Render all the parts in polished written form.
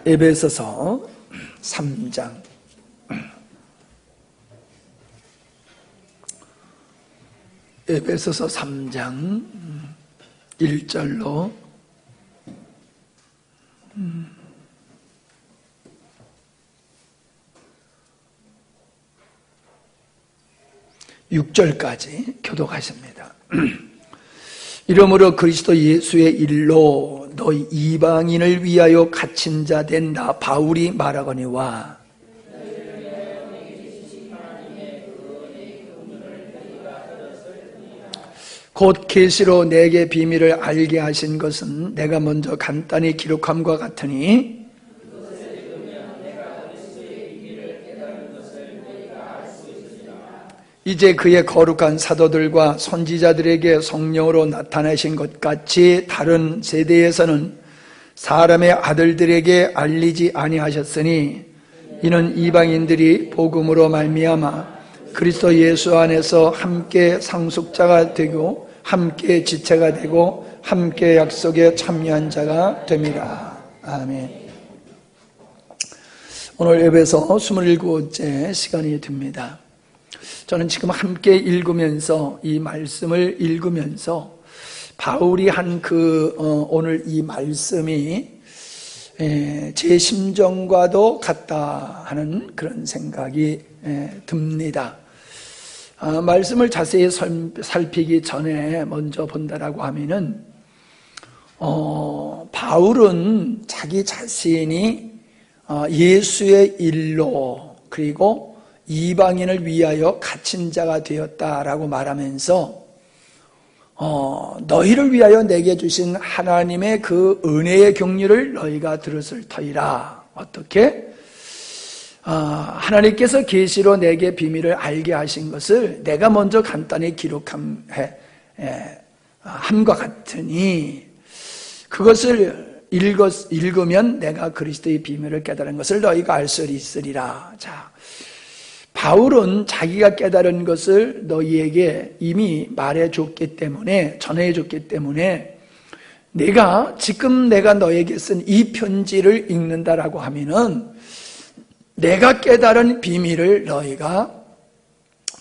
에베소서 3장 에베소서 3장 1절로 6절까지 교독하십니다. 이러므로 그리스도 예수의 일로 너희 이방인을 위하여 갇힌 자 된 나 바울이 말하거니와 곧 계시로 내게 비밀을 알게 하신 것은 내가 먼저 간단히 기록함과 같으니 이제 그의 거룩한 사도들과 선지자들에게 성령으로 나타내신 것 같이 다른 세대에서는 사람의 아들들에게 알리지 아니하셨으니 이는 이방인들이 복음으로 말미암아 그리스도 예수 안에서 함께 상속자가 되고 함께 지체가 되고 함께 약속에 참여한 자가 됨이라. 아멘. 오늘 에베소 27번째 시간이 됩니다. 저는 지금 함께 읽으면서 이 말씀을 읽으면서 바울이 한 오늘 이 말씀이 제 심정과도 같다 하는 그런 생각이 듭니다. 말씀을 자세히 살피기 전에 먼저 본다라고 하면은 바울은 자기 자신이 예수의 일로 그리고 이방인을 위하여 갇힌 자가 되었다라고 말하면서 너희를 위하여 내게 주신 하나님의 그 은혜의 경륜을 너희가 들었을 터이라. 어떻게? 하나님께서 계시로 내게 비밀을 알게 하신 것을 내가 먼저 간단히 기록함과 같으니 그것을 읽으면 내가 그리스도의 비밀을 깨달은 것을 너희가 알 수 있으리라. 자, 바울은 자기가 깨달은 것을 너희에게 이미 말해줬기 때문에, 전해줬기 때문에 지금 내가 너에게 쓴 이 편지를 읽는다라고 하면은 내가 깨달은 비밀을 너희가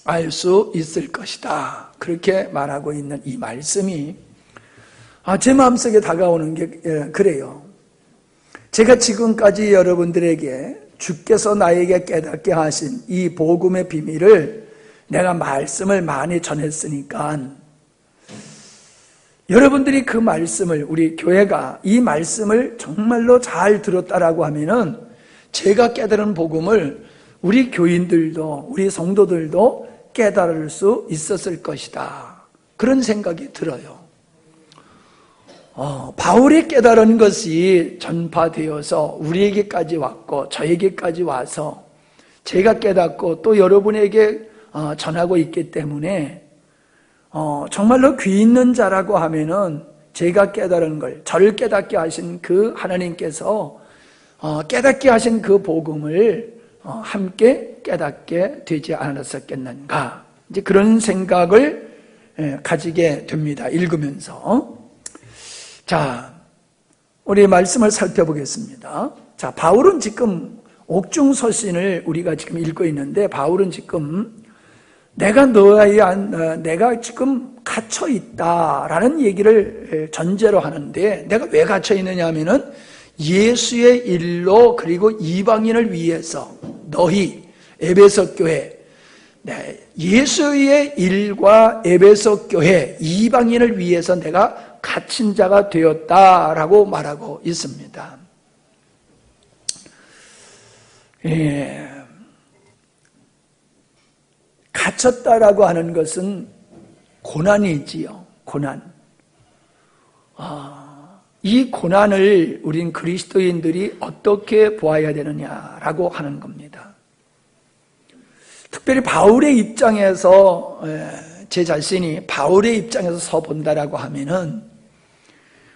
알 수 있을 것이다. 그렇게 말하고 있는 이 말씀이 제 마음속에 다가오는 게 그래요. 제가 지금까지 여러분들에게 주께서 나에게 깨닫게 하신 이 복음의 비밀을 내가 말씀을 많이 전했으니까 여러분들이 그 말씀을, 우리 교회가 이 말씀을 정말로 잘 들었다라고 하면은 제가 깨달은 복음을 우리 교인들도 우리 성도들도 깨달을 수 있었을 것이다. 그런 생각이 들어요. 바울이 깨달은 것이 전파되어서 우리에게까지 왔고 저에게까지 와서 제가 깨닫고 또 여러분에게 전하고 있기 때문에 정말로 귀 있는 자라고 하면은 제가 깨달은 걸, 저를 깨닫게 하신 그 하나님께서 깨닫게 하신 그 복음을 함께 깨닫게 되지 않았었겠는가, 이제 그런 생각을 가지게 됩니다. 읽으면서. 자, 우리 말씀을 살펴보겠습니다. 자, 바울은 지금 옥중서신을 우리가 지금 읽고 있는데, 바울은 지금 내가 지금 갇혀 있다라는 얘기를 전제로 하는데, 내가 왜 갇혀 있느냐 하면은 예수의 일로 그리고 이방인을 위해서 너희 에베소 교회, 예수의 일과 에베소 교회 이방인을 위해서 내가 갇힌 자가 되었다라고 말하고 있습니다. 갇혔다라고 하는 것은 고난이지요. 고난. 이 고난을 우린 그리스도인들이 어떻게 보아야 되느냐라고 하는 겁니다. 특별히 바울의 입장에서, 제 자신이 바울의 입장에서 서본다라고 하면은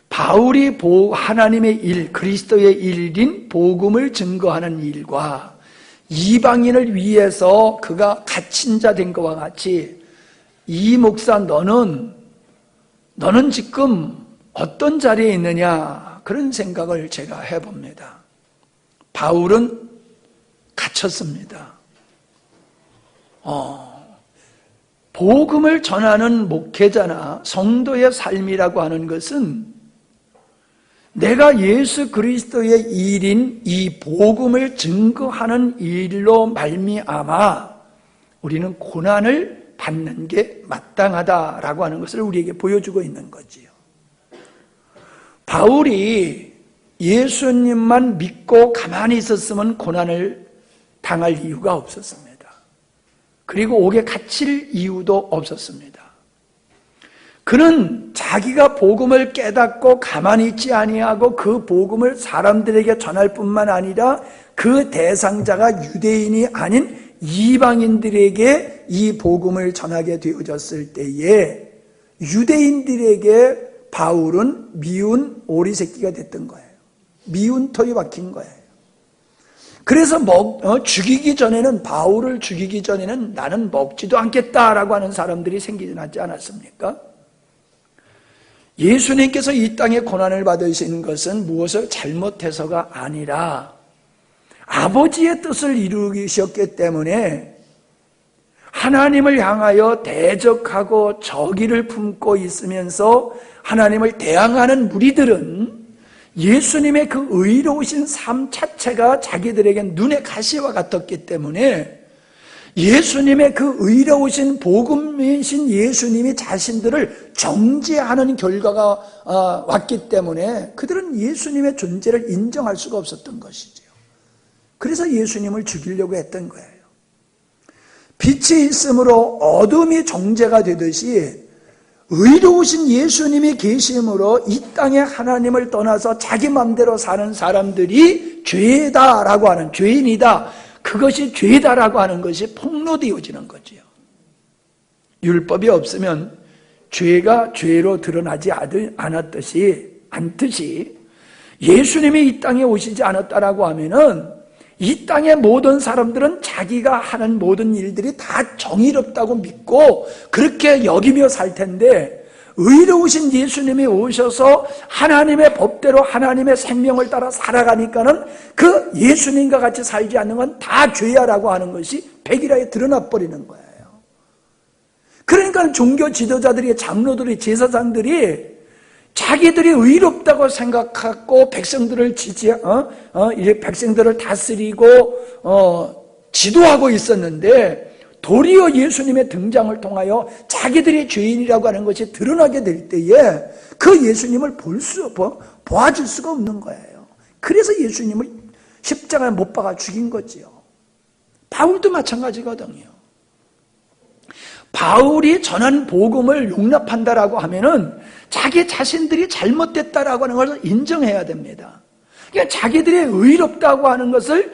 바울이 하나님의 일, 그리스도의 일인 복음을 증거하는 일과 이방인을 위해서 그가 갇힌 자 된 것과 같이, 이 목사 너는 지금 어떤 자리에 있느냐, 그런 생각을 제가 해봅니다. 바울은 갇혔습니다. 복음을 전하는 목회자나 성도의 삶이라고 하는 것은 내가 예수 그리스도의 일인 이 복음을 증거하는 일로 말미암아 우리는 고난을 받는 게 마땅하다라고 하는 것을 우리에게 보여주고 있는 거지요. 바울이 예수님만 믿고 가만히 있었으면 고난을 당할 이유가 없었습니다. 그리고 옥에 갇힐 이유도 없었습니다. 그는 자기가 복음을 깨닫고 가만히 있지 아니하고 그 복음을 사람들에게 전할 뿐만 아니라 그 대상자가 유대인이 아닌 이방인들에게 이 복음을 전하게 되어졌을 때에 유대인들에게 바울은 미운 오리 새끼가 됐던 거예요. 미운 털이 박힌 거예요. 그래서 죽이기 전에는, 바울을 죽이기 전에는 나는 먹지도 않겠다라고 하는 사람들이 생기지 않았습니까? 예수님께서 이 땅에 고난을 받으신 것은 무엇을 잘못해서가 아니라 아버지의 뜻을 이루셨기 때문에 하나님을 향하여 대적하고 적의를 품고 있으면서 하나님을 대항하는 무리들은 예수님의 그 의로우신 삶 자체가 자기들에게 눈의 가시와 같았기 때문에 예수님의 그 의로우신 복음이신 예수님이 자신들을 정죄하는 결과가 왔기 때문에 그들은 예수님의 존재를 인정할 수가 없었던 것이죠. 그래서 예수님을 죽이려고 했던 거예요. 빛이 있으므로 어둠이 정죄가 되듯이 의로우신 예수님이 계심으로 이 땅에 하나님을 떠나서 자기 마음대로 사는 사람들이 죄다라고 하는, 죄인이다, 그것이 죄다라고 하는 것이 폭로되어지는 거지요. 율법이 없으면 죄가 죄로 드러나지 않듯이 예수님이 이 땅에 오시지 않았다라고 하면은 이 땅의 모든 사람들은 자기가 하는 모든 일들이 다 정의롭다고 믿고 그렇게 여기며 살 텐데, 의로우신 예수님이 오셔서 하나님의 법대로 하나님의 생명을 따라 살아가니까는 그 예수님과 같이 살지 않는 건 다 죄야라고 하는 것이 백일하에 드러나 버리는 거예요. 그러니까 종교 지도자들이, 장로들이, 제사장들이 자기들이 의롭다고 생각하고 백성들을 백성들을 다스리고 지도하고 있었는데, 도리어 예수님의 등장을 통하여 자기들이 죄인이라고 하는 것이 드러나게 될 때에 그 예수님을 보아줄 수가 없는 거예요. 그래서 예수님을 십자가에 못 박아 죽인 거지요. 바울도 마찬가지거든요. 바울이 전한 복음을 용납한다라고 하면은 자기 자신들이 잘못됐다라고 하는 것을 인정해야 됩니다. 그러니까 자기들이 의롭다고 하는 것을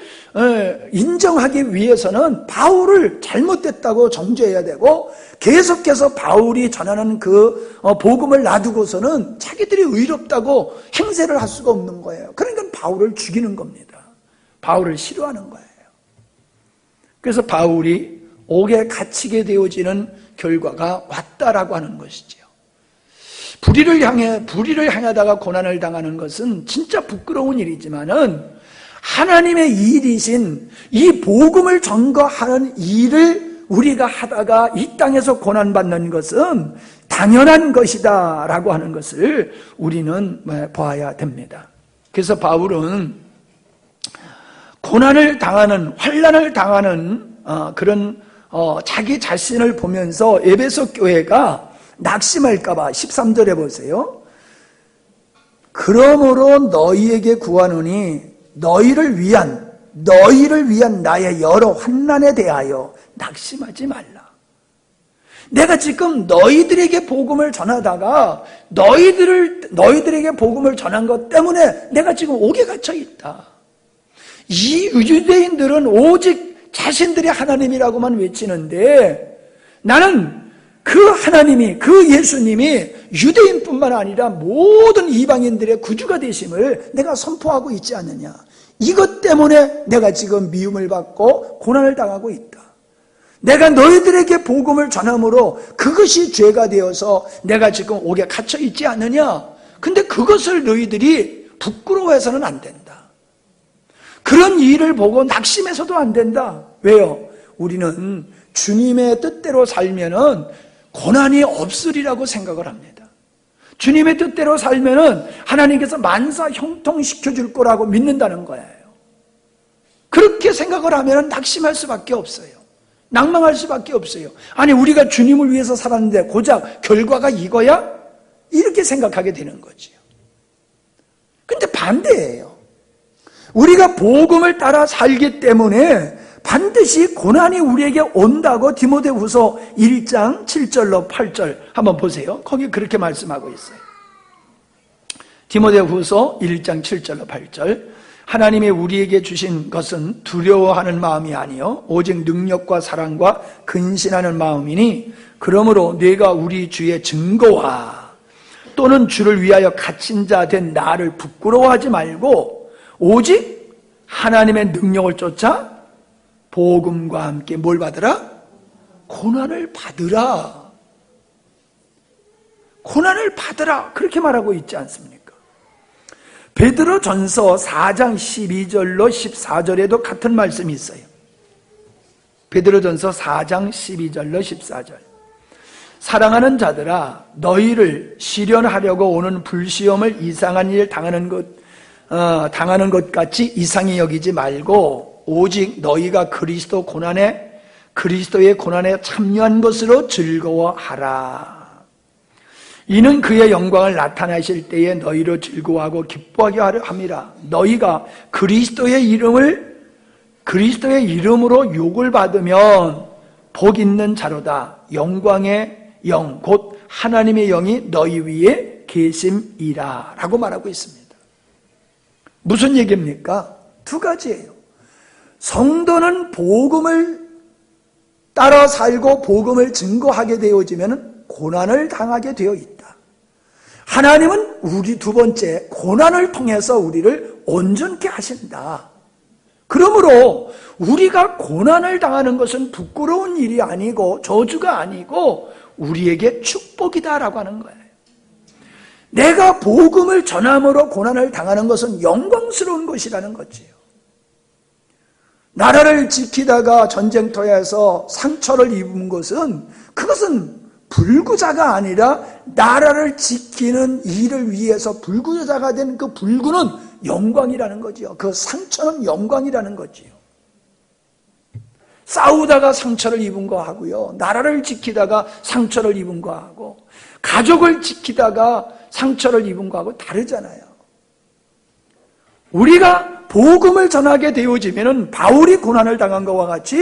인정하기 위해서는 바울을 잘못됐다고 정죄해야 되고, 계속해서 바울이 전하는 그 복음을 놔두고서는 자기들이 의롭다고 행세를 할 수가 없는 거예요. 그러니까 바울을 죽이는 겁니다. 바울을 싫어하는 거예요. 그래서 바울이 옥에 갇히게 되어지는 결과가 왔다라고 하는 것이지요. 불의를 향하다가 고난을 당하는 것은 진짜 부끄러운 일이지만은 하나님의 일이신 이 복음을 전거하는 일을 우리가 하다가 이 땅에서 고난받는 것은 당연한 것이다라고 하는 것을 우리는 보아야 됩니다. 그래서 바울은 고난을 당하는, 환난을 당하는 그런 자기 자신을 보면서 에베소 교회가 낙심할까봐 13절에 보세요. 그러므로 너희에게 구하노니 너희를 위한 나의 여러 환난에 대하여 낙심하지 말라. 내가 지금 너희들에게 복음을 전하다가 너희들에게 복음을 전한 것 때문에 내가 지금 옥에 갇혀 있다. 이 유대인들은 오직 자신들이 하나님이라고만 외치는데, 나는 그 하나님이, 그 예수님이 유대인뿐만 아니라 모든 이방인들의 구주가 되심을 내가 선포하고 있지 않느냐. 이것 때문에 내가 지금 미움을 받고 고난을 당하고 있다. 내가 너희들에게 복음을 전함으로 그것이 죄가 되어서 내가 지금 옥에 갇혀 있지 않느냐. 근데 그것을 너희들이 부끄러워해서는 안 된다. 그런 일을 보고 낙심해서도 안 된다. 왜요? 우리는 주님의 뜻대로 살면은 고난이 없으리라고 생각을 합니다. 주님의 뜻대로 살면은 하나님께서 만사 형통시켜 줄 거라고 믿는다는 거예요. 그렇게 생각을 하면은 낙심할 수밖에 없어요. 낭망할 수밖에 없어요. 아니, 우리가 주님을 위해서 살았는데 고작 결과가 이거야? 이렇게 생각하게 되는 거지요. 근데 반대예요. 우리가 복음을 따라 살기 때문에 반드시 고난이 우리에게 온다고 디모데후서 1장 7절로 8절 한번 보세요. 거기 그렇게 말씀하고 있어요. 디모데후서 1장 7절로 8절. 하나님이 우리에게 주신 것은 두려워하는 마음이 아니요 오직 능력과 사랑과 근신하는 마음이니, 그러므로 네가 우리 주의 증거와 또는 주를 위하여 갇힌 자 된 나를 부끄러워하지 말고 오직 하나님의 능력을 쫓아 복음과 함께 뭘 받으라? 고난을 받으라. 고난을 받으라. 그렇게 말하고 있지 않습니까? 베드로전서 4장 12절로 14절에도 같은 말씀이 있어요. 베드로전서 4장 12절로 14절. 사랑하는 자들아, 너희를 시련하려고 오는 불시험을 이상한 일 당하는 것 같이 이상히 여기지 말고 오직 너희가 그리스도의 고난에 참여한 것으로 즐거워하라. 이는 그의 영광을 나타나실 때에 너희로 즐거워하고 기뻐하게 하려 함이라. 너희가 그리스도의 이름으로 욕을 받으면 복 있는 자로다. 영광의 영 곧 하나님의 영이 너희 위에 계심이라 라고 말하고 있습니다. 무슨 얘기입니까? 두 가지예요. 성도는 복음을 따라 살고 복음을 증거하게 되어지면 고난을 당하게 되어 있다. 하나님은 우리 두 번째, 고난을 통해서 우리를 온전케 하신다. 그러므로 우리가 고난을 당하는 것은 부끄러운 일이 아니고 저주가 아니고 우리에게 축복이다라고 하는 거예요. 내가 복음을 전함으로 고난을 당하는 것은 영광스러운 것이라는 거지요. 나라를 지키다가 전쟁터에서 상처를 입은 것은 그것은 불구자가 아니라 나라를 지키는 일을 위해서 불구자가 된 그 불구는 영광이라는 거지요. 그 상처는 영광이라는 거지요. 싸우다가 상처를 입은 거 하고요, 나라를 지키다가 상처를 입은 거 하고, 가족을 지키다가 상처를 입은 거 하고 다르잖아요. 우리가 복음을 전하게 되어지면은 바울이 고난을 당한 것과 같이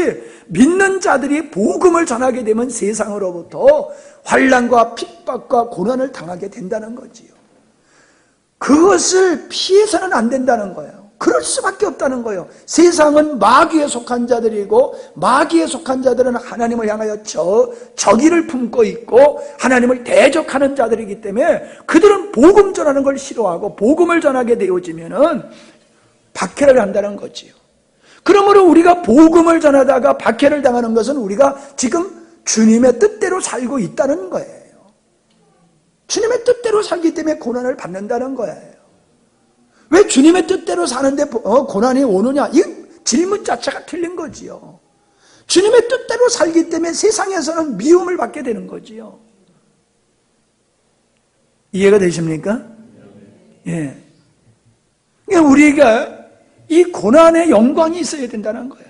믿는 자들이 복음을 전하게 되면 세상으로부터 환난과 핍박과 고난을 당하게 된다는 거지요. 그것을 피해서는 안 된다는 거예요. 그럴 수밖에 없다는 거예요. 세상은 마귀에 속한 자들이고 마귀에 속한 자들은 하나님을 향하여 적의를 품고 있고 하나님을 대적하는 자들이기 때문에 그들은 복음 전하는 걸 싫어하고 복음을 전하게 되어지면은 박해를 한다는 거지요. 그러므로 우리가 복음을 전하다가 박해를 당하는 것은 우리가 지금 주님의 뜻대로 살고 있다는 거예요. 주님의 뜻대로 살기 때문에 고난을 받는다는 거예요. 왜 주님의 뜻대로 사는데 고난이 오느냐? 이 질문 자체가 틀린 거지요. 주님의 뜻대로 살기 때문에 세상에서는 미움을 받게 되는 거지요. 이해가 되십니까? 예. 그러니까 우리가 이 고난의 영광이 있어야 된다는 거예요.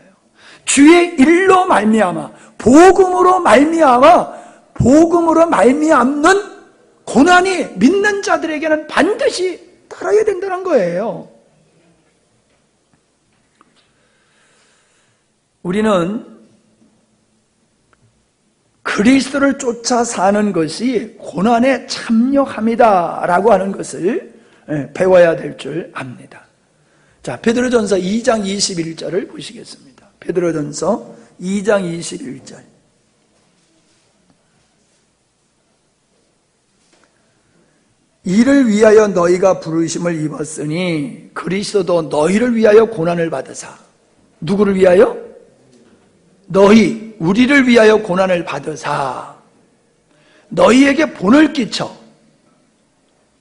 주의 일로 말미암아, 복음으로 말미암는 고난이 믿는 자들에게는 반드시 따라야 된다는 거예요. 우리는 그리스도를 쫓아 사는 것이 고난에 참여함이다라고 하는 것을 배워야 될 줄 압니다. 자, 베드로전서 2장 21절을 보시겠습니다. 베드로전서 2장 21절. 이를 위하여 너희가 부르심을 입었으니 그리스도도 너희를 위하여 고난을 받으사. 누구를 위하여? 우리를 위하여 고난을 받으사 너희에게 본을 끼쳐.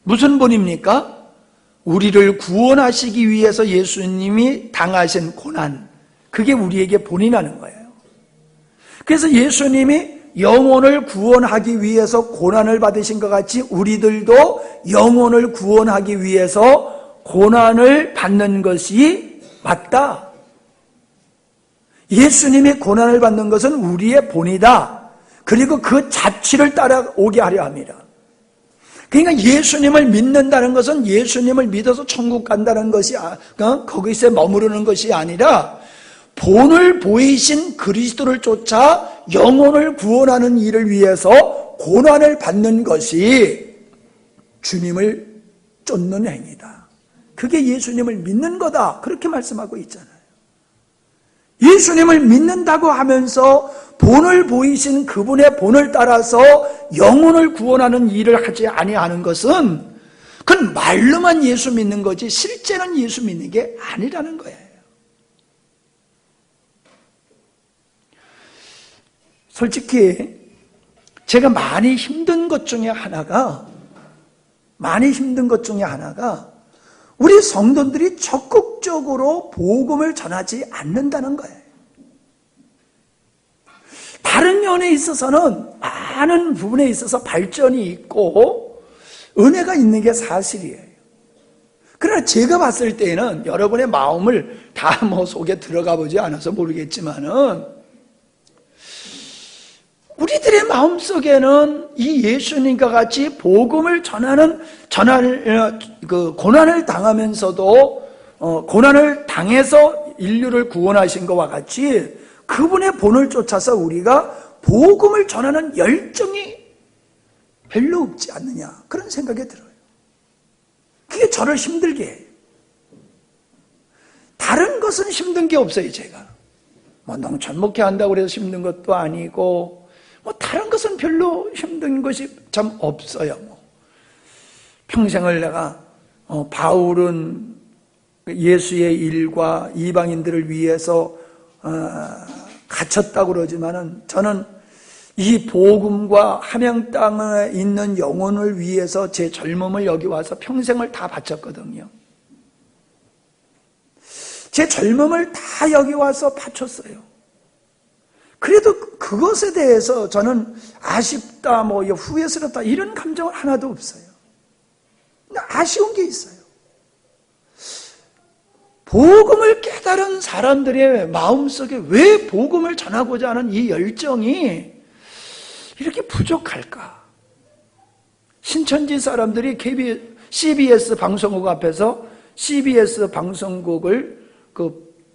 무슨 본입니까? 우리를 구원하시기 위해서 예수님이 당하신 고난, 그게 우리에게 본인하는 거예요. 그래서 예수님이 영혼을 구원하기 위해서 고난을 받으신 것 같이 우리들도 영혼을 구원하기 위해서 고난을 받는 것이 맞다. 예수님이 고난을 받는 것은 우리의 본이다. 그리고 그 자취를 따라오게 하려 합니다. 그러니까 예수님을 믿는다는 것은 예수님을 믿어서 천국 간다는 것이 거기서 머무르는 것이 아니라 본을 보이신 그리스도를 쫓아 영혼을 구원하는 일을 위해서 고난을 받는 것이 주님을 쫓는 행위다. 그게 예수님을 믿는 거다. 그렇게 말씀하고 있잖아요. 예수님을 믿는다고 하면서 본을 보이신 그분의 본을 따라서 영혼을 구원하는 일을 하지 아니하는 것은 그건 말로만 예수 믿는 거지 실제는 예수 믿는 게 아니라는 거예요. 솔직히 제가 많이 힘든 것 중에 하나가 우리 성도들이 적극적으로 복음을 전하지 않는다는 거예요. 다른 면에 있어서는 많은 부분에 있어서 발전이 있고 은혜가 있는 게 사실이에요. 그러나 제가 봤을 때는 여러분의 마음을 다 속에 들어가 보지 않아서 모르겠지만은 우리들의 마음속에는 이 예수님과 같이 복음을 고난을 당하면서도 고난을 당해서 인류를 구원하신 것과 같이 그분의 본을 쫓아서 우리가 복음을 전하는 열정이 별로 없지 않느냐 그런 생각이 들어요. 그게 저를 힘들게 해요. 다른 것은 힘든 게 없어요. 제가 농촌 목회한다고 해서 힘든 것도 아니고 다른 것은 별로 힘든 것이 참 없어요. 평생을 내가 바울은 예수의 일과 이방인들을 위해서 갇혔다고 그러지만은 저는 이 복음과 함양 땅에 있는 영혼을 위해서 제 젊음을 여기 와서 평생을 다 바쳤거든요. 제 젊음을 다 여기 와서 바쳤어요. 그래도 그것에 대해서 저는 아쉽다, 후회스럽다 이런 감정은 하나도 없어요. 아쉬운 게 있어요. 복음을 깨달은 사람들의 마음속에 왜 복음을 전하고자 하는 이 열정이 이렇게 부족할까? 신천지 사람들이 CBS 방송국 앞에서 CBS 방송국을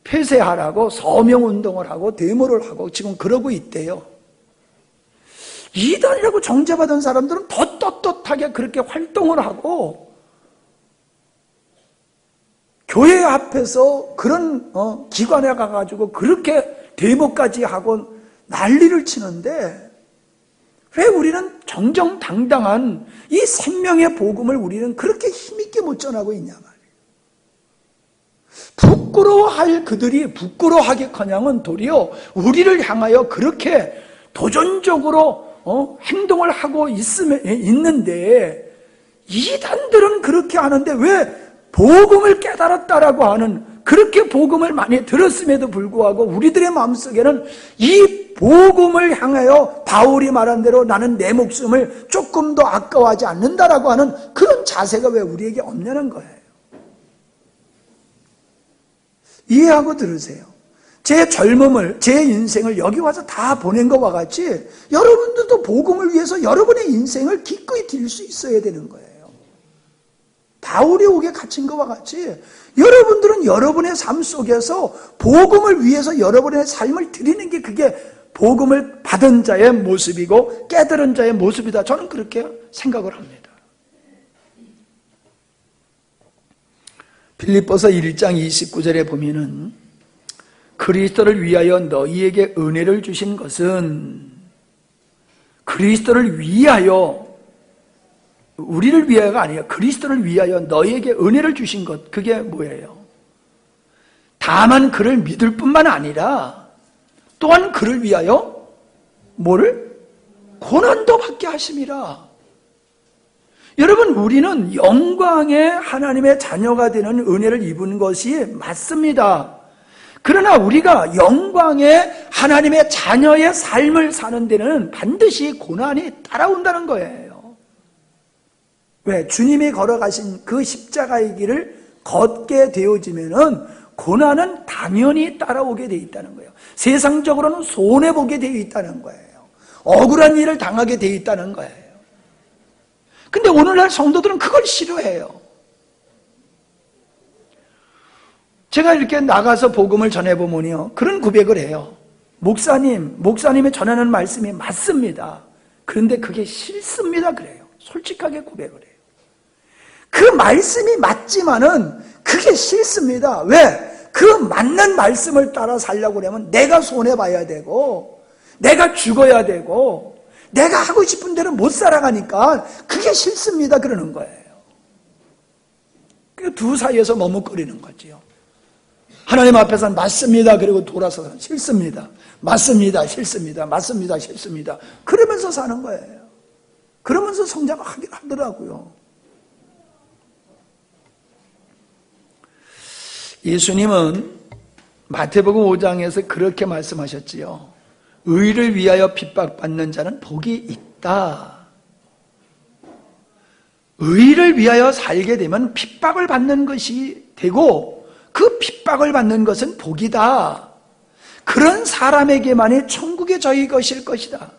폐쇄하라고 서명운동을 하고 데모를 하고 지금 그러고 있대요. 이단이라고 정죄받은 사람들은 더 떳떳하게 그렇게 활동을 하고 교회 앞에서 그런 기관에 가가지고 그렇게 데모까지 하고 난리를 치는데 왜 우리는 정정당당한 이 생명의 복음을 우리는 그렇게 힘있게 못 전하고 있냐 말이에요. 부끄러워할 그들이 부끄러워하기커녕은 도리어 우리를 향하여 그렇게 도전적으로 행동을 하고 있는데 이단들은 그렇게 하는데 왜 복음을 깨달았다라고 하는 그렇게 복음을 많이 들었음에도 불구하고 우리들의 마음속에는 이 복음을 향하여 바울이 말한 대로 나는 내 목숨을 조금 더 아까워하지 않는다라고 하는 그런 자세가 왜 우리에게 없냐는 거예요. 이해하고 들으세요. 제 젊음을, 제 인생을 여기 와서 다 보낸 것과 같이 여러분들도 복음을 위해서 여러분의 인생을 기꺼이 드릴 수 있어야 되는 거예요. 바울이 옥에 갇힌 것과 같이 여러분들은 여러분의 삶 속에서 복음을 위해서 여러분의 삶을 드리는 게 그게 복음을 받은 자의 모습이고 깨달은 자의 모습이다. 저는 그렇게 생각을 합니다. 빌립보서 1장 29절에 보면은 그리스도를 위하여 너희에게 은혜를 주신 것은 그리스도를 위하여 우리를 위하여가 아니라 그리스도를 위하여 너희에게 은혜를 주신 것 그게 뭐예요? 다만 그를 믿을 뿐만 아니라 또한 그를 위하여 뭐를? 고난도 받게 하심이라. 여러분, 우리는 영광의 하나님의 자녀가 되는 은혜를 입은 것이 맞습니다. 그러나 우리가 영광의 하나님의 자녀의 삶을 사는 데는 반드시 고난이 따라온다는 거예요. 왜? 주님이 걸어가신 그 십자가의 길을 걷게 되어지면은 고난은 당연히 따라오게 되어 있다는 거예요. 세상적으로는 손해보게 되어 있다는 거예요. 억울한 일을 당하게 되어 있다는 거예요. 근데 오늘날 성도들은 그걸 싫어해요. 제가 이렇게 나가서 복음을 전해보면요, 그런 고백을 해요. 목사님이 전하는 말씀이 맞습니다. 그런데 그게 싫습니다. 그래요. 솔직하게 고백을 해요. 그 말씀이 맞지만은 그게 싫습니다. 왜? 그 맞는 말씀을 따라 살려고 그러면 내가 손해봐야 되고, 내가 죽어야 되고, 내가 하고 싶은 대로 못 살아가니까 그게 싫습니다. 그러는 거예요. 그 두 사이에서 머뭇거리는 거지요. 하나님 앞에서는 맞습니다. 그리고 돌아서서 싫습니다. 맞습니다. 싫습니다. 맞습니다. 싫습니다. 그러면서 사는 거예요. 그러면서 성장하긴 하더라고요. 예수님은 마태복음 5장에서 그렇게 말씀하셨지요. 의를 위하여 핍박받는 자는 복이 있다. 의를 위하여 살게 되면 핍박을 받는 것이 되고 그 핍박을 받는 것은 복이다. 그런 사람에게만이 천국에 저희 것일 것이다.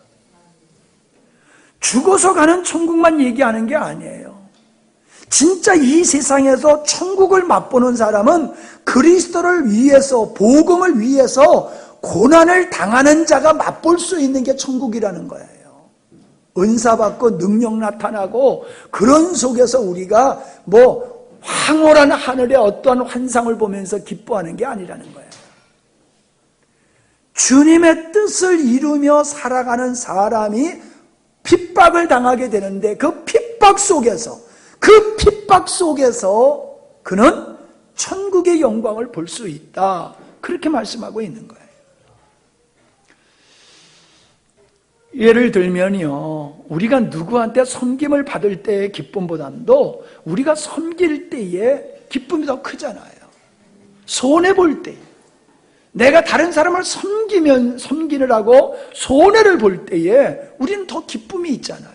죽어서 가는 천국만 얘기하는 게 아니에요. 진짜 이 세상에서 천국을 맛보는 사람은 그리스도를 위해서, 복음을 위해서 고난을 당하는 자가 맛볼 수 있는 게 천국이라는 거예요. 은사받고 능력 나타나고 그런 속에서 우리가 황홀한 하늘의 어떠한 환상을 보면서 기뻐하는 게 아니라는 거예요. 주님의 뜻을 이루며 살아가는 사람이 핍박을 당하게 되는데 그 핍박 속에서 그는 천국의 영광을 볼 수 있다. 그렇게 말씀하고 있는 거예요. 예를 들면요, 우리가 누구한테 섬김을 받을 때의 기쁨보다도 우리가 섬길 때의 기쁨이 더 크잖아요. 손해볼 때, 내가 다른 사람을 섬기느라고 손해를 볼 때에 우리는 더 기쁨이 있잖아요.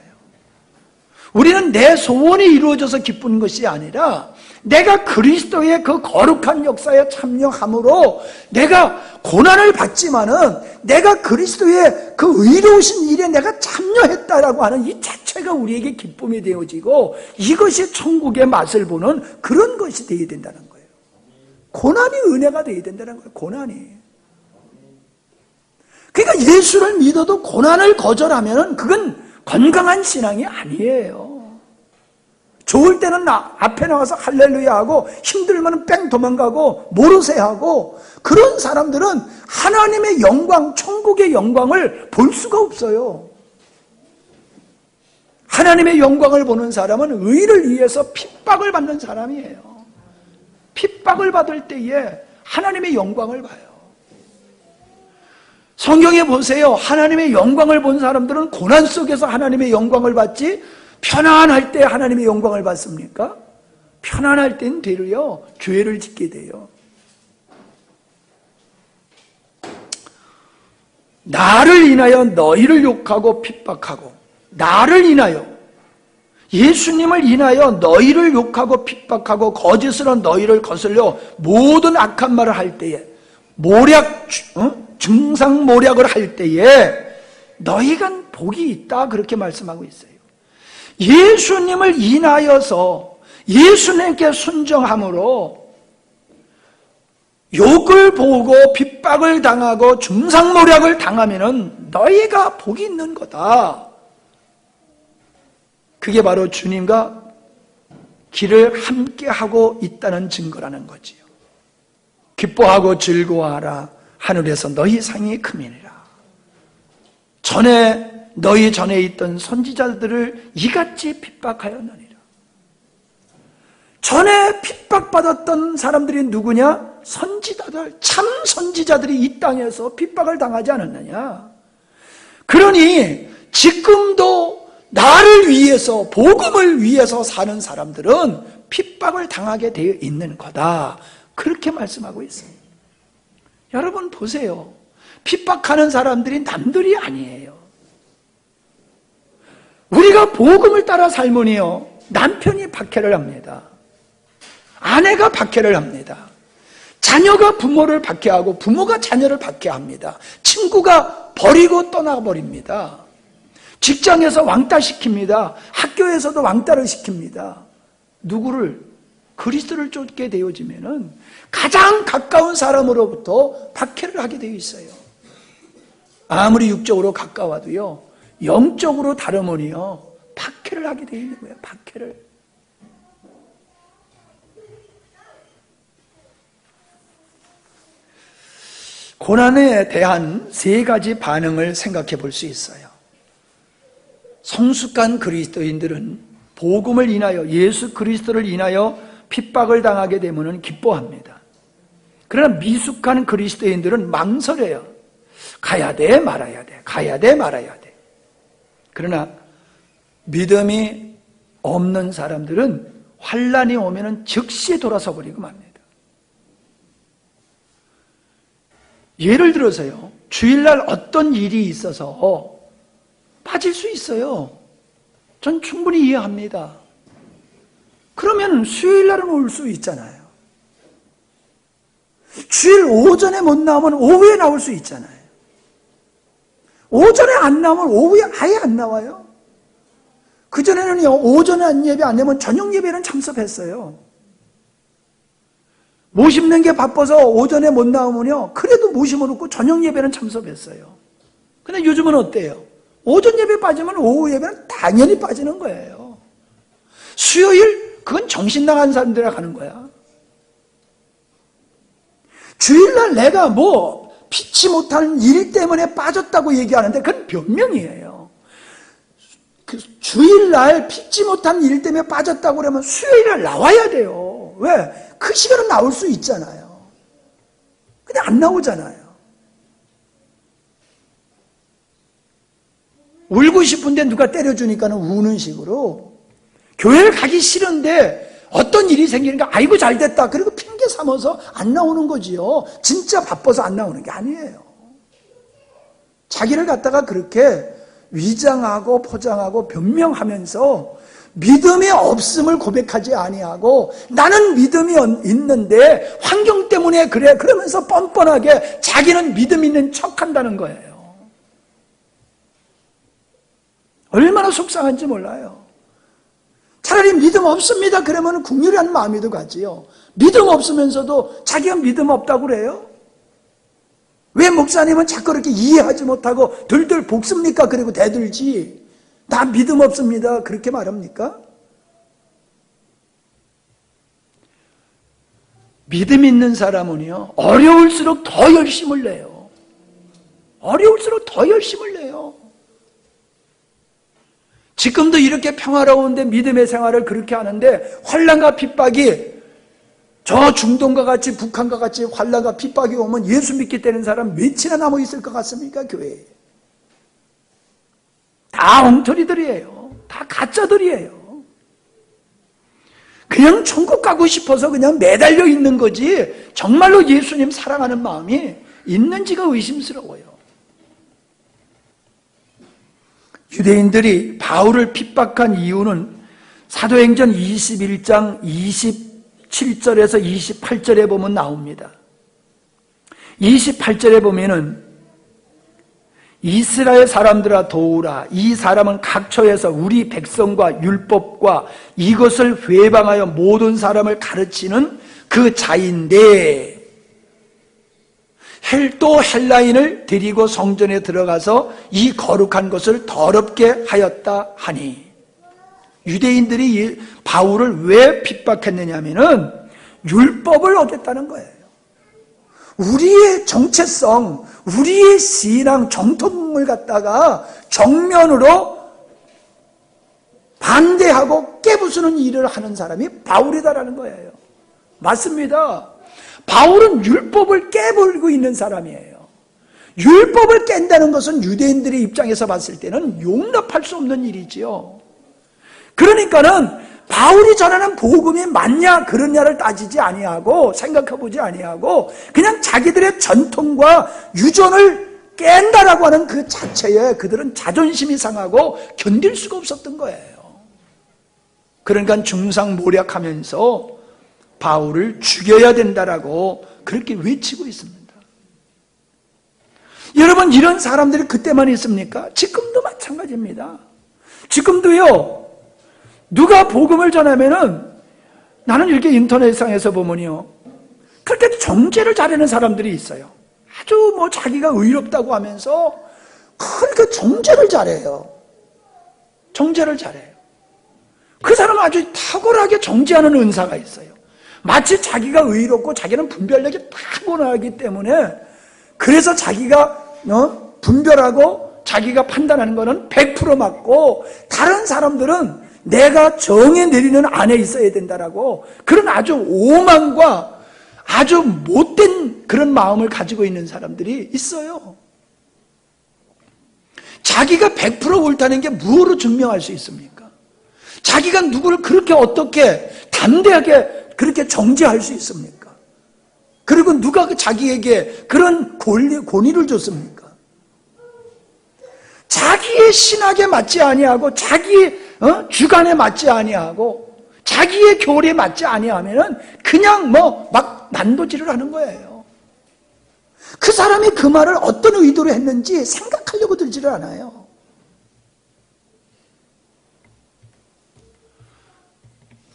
우리는 내 소원이 이루어져서 기쁜 것이 아니라 내가 그리스도의 그 거룩한 역사에 참여함으로 내가 고난을 받지만은 내가 그리스도의 그 의로우신 일에 내가 참여했다라고 하는 이 자체가 우리에게 기쁨이 되어지고 이것이 천국의 맛을 보는 그런 것이 되어야 된다는 거예요. 고난이 은혜가 되어야 된다는 거예요. 고난이. 그러니까 예수를 믿어도 고난을 거절하면은 그건 건강한 신앙이 아니에요. 좋을 때는 앞에 나와서 할렐루야 하고 힘들면 뺑 도망가고 모르세 하고 그런 사람들은 하나님의 영광, 천국의 영광을 볼 수가 없어요. 하나님의 영광을 보는 사람은 의를 위해서 핍박을 받는 사람이에요. 핍박을 받을 때에 하나님의 영광을 봐요. 성경에 보세요. 하나님의 영광을 본 사람들은 고난 속에서 하나님의 영광을 받지 편안할 때 하나님의 영광을 받습니까? 편안할 땐 되려 죄를 짓게 돼요. 나를 인하여 너희를 욕하고 핍박하고 나를 인하여 예수님을 인하여 너희를 욕하고 핍박하고 거짓으로 너희를 거슬려 모든 악한 말을 할 때에 증상모략을 할 때에 너희가 복이 있다 그렇게 말씀하고 있어요. 예수님을 인하여서 예수님께 순종함으로 욕을 보고 핍박을 당하고 중상모략을 당하면은 너희가 복이 있는 거다. 그게 바로 주님과 길을 함께하고 있다는 증거라는 거지요. 기뻐하고 즐거워하라. 하늘에서 너희 상이 크미니라. 너희 전에 있던 선지자들을 이같이 핍박하였느니라. 전에 핍박받았던 사람들이 누구냐? 선지자들, 참 선지자들이 이 땅에서 핍박을 당하지 않았느냐? 그러니 지금도 나를 위해서, 복음을 위해서 사는 사람들은 핍박을 당하게 되어 있는 거다. 그렇게 말씀하고 있습니다. 여러분 보세요. 핍박하는 사람들이 남들이 아니에요. 우리가 복음을 따라 살면요, 남편이 박해를 합니다. 아내가 박해를 합니다. 자녀가 부모를 박해하고 부모가 자녀를 박해합니다. 친구가 버리고 떠나버립니다. 직장에서 왕따시킵니다. 학교에서도 왕따를 시킵니다. 누구를? 그리스도를 쫓게 되어지면은 가장 가까운 사람으로부터 박해를 하게 되어 있어요. 아무리 육적으로 가까워도요, 영적으로 다르면요, 박해를 하게 되어 있는 거예요. 박해를. 고난에 대한 세 가지 반응을 생각해 볼 수 있어요. 성숙한 그리스도인들은 복음을 인하여, 예수 그리스도를 인하여 핍박을 당하게 되면 기뻐합니다. 그러나 미숙한 그리스도인들은 망설여요. 가야 돼, 말아야 돼. 가야 돼, 말아야 돼. 그러나 믿음이 없는 사람들은 환난이 오면 즉시 돌아서 버리고 맙니다. 예를 들어서요, 주일날 어떤 일이 있어서 빠질 수 있어요. 전 충분히 이해합니다. 그러면 수요일날은 올 수 있잖아요. 주일 오전에 못 나오면 오후에 나올 수 있잖아요. 오전에 안 나오면 오후에 아예 안 나와요. 그전에는요, 오전에 예배 안 내면 저녁 예배는 참석했어요. 모심는 게 바빠서 오전에 못 나오면요, 그래도 모심을 얻고 저녁 예배는 참석했어요. 근데 요즘은 어때요? 오전 예배 빠지면 오후 예배는 당연히 빠지는 거예요. 수요일, 그건 정신 나간 사람들이라 가는 거야. 주일날 내가 피치 못하는 일 때문에 빠졌다고 얘기하는데 그건 변명이에요. 그 주일날 피치 못한 일 때문에 빠졌다고 그러면 수요일날 나와야 돼요. 왜? 그 시간은 나올 수 있잖아요. 근데 안 나오잖아요. 울고 싶은데 누가 때려주니까는 우는 식으로, 교회를 가기 싫은데 어떤 일이 생기니까 아이고 잘 됐다, 그리고 핑계 삼아서 안 나오는 거지요. 진짜 바빠서 안 나오는 게 아니에요. 자기를 갖다가 그렇게 위장하고 포장하고 변명하면서 믿음이 없음을 고백하지 아니하고, 나는 믿음이 있는데 환경 때문에 그래, 그러면서 뻔뻔하게 자기는 믿음 있는 척한다는 거예요. 얼마나 속상한지 몰라요. 차라리 믿음 없습니다 그러면 긍휼한 마음이도 가지요. 믿음 없으면서도 자기가 믿음 없다고 그래요? 왜 목사님은 자꾸 그렇게 이해하지 못하고 들들 볶습니까? 그리고 대들지. 나 믿음 없습니다 그렇게 말합니까? 믿음 있는 사람은요, 어려울수록 더 열심을 내요. 어려울수록 더 열심을 내요. 지금도 이렇게 평화로운데 믿음의 생활을 그렇게 하는데, 환난과 핍박이 저 중동과 같이, 북한과 같이 환난과 핍박이 오면 예수 믿게 되는 사람 몇이나 남아 있을 것 같습니까? 교회에. 다 엉터리들이에요. 다 가짜들이에요. 그냥 천국 가고 싶어서 그냥 매달려 있는 거지, 정말로 예수님 사랑하는 마음이 있는지가 의심스러워요. 유대인들이 바울을 핍박한 이유는 사도행전 21장 27절에서 28절에 보면 나옵니다. 28절에 보면은, 이스라엘 사람들아 도우라, 이 사람은 각처에서 우리 백성과 율법과 이것을 회방하여 모든 사람을 가르치는 그 자인데, 또 헬라인을 데리고 성전에 들어가서 이 거룩한 것을 더럽게 하였다 하니, 유대인들이 바울을 왜 핍박했느냐면은 율법을 어겼다는 거예요. 우리의 정체성, 우리의 신앙 정통을 갖다가 정면으로 반대하고 깨부수는 일을 하는 사람이 바울이다라는 거예요. 맞습니다. 바울은 율법을 깨버리고 있는 사람이에요. 율법을 깬다는 것은 유대인들의 입장에서 봤을 때는 용납할 수 없는 일이지요. 그러니까는 바울이 전하는 복음이 맞냐 그러냐를 따지지 아니하고 생각해보지 아니하고 그냥 자기들의 전통과 유전을 깬다라고 하는 그 자체에 그들은 자존심이 상하고 견딜 수가 없었던 거예요. 그러니까 중상모략하면서 바울을 죽여야 된다라고 그렇게 외치고 있습니다. 여러분, 이런 사람들이 그때만 있습니까? 지금도 마찬가지입니다. 지금도요, 누가 복음을 전하면은 나는 이렇게 인터넷상에서 보면요, 그렇게 정죄를 잘하는 사람들이 있어요. 아주 뭐 자기가 의롭다고 하면서 그렇게 정죄를 잘해요. 정죄를 잘해요. 그 사람은 아주 탁월하게 정죄하는 은사가 있어요. 마치 자기가 의롭고 자기는 분별력이 타고나기 때문에 그래서 자기가 분별하고 자기가 판단하는 것은 100% 맞고 다른 사람들은 내가 정해 내리는 안에 있어야 된다라고 그런 아주 오만과 아주 못된 그런 마음을 가지고 있는 사람들이 있어요. 자기가 100% 옳다는 게 무엇으로 증명할 수 있습니까? 자기가 누구를 그렇게 어떻게 담대하게 그렇게 정죄할 수 있습니까? 그리고 누가 자기에게 그런 권위를 줬습니까? 자기의 신학에 맞지 아니하고 자기 주관에 맞지 아니하고 자기의 교리에 맞지 아니하면은 그냥 막 난도질을 하는 거예요. 그 사람이 그 말을 어떤 의도로 했는지 생각하려고 들지를 않아요.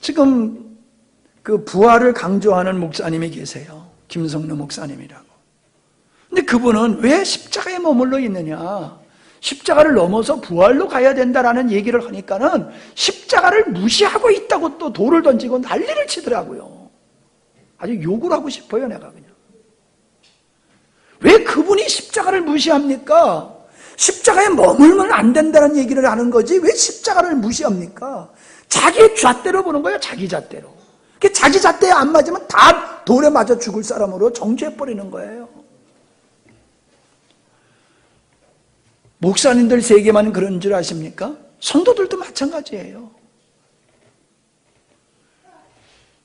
지금 그 부활을 강조하는 목사님이 계세요. 김성로 목사님이라고. 근데 그분은 왜 십자가에 머물러 있느냐? 십자가를 넘어서 부활로 가야 된다라는 얘기를 하니까는 십자가를 무시하고 있다고 또 돌을 던지고 난리를 치더라고요. 아주 욕을 하고 싶어요, 내가 그냥. 왜 그분이 십자가를 무시합니까? 십자가에 머물면 안 된다는 얘기를 하는 거지 왜 십자가를 무시합니까? 자기 잣대로 보는 거예요, 자기 잣대로. 자기 잣대에 안 맞으면 다 돌에 맞아 죽을 사람으로 정죄해버리는 거예요. 목사님들 세계만 그런 줄 아십니까? 성도들도 마찬가지예요.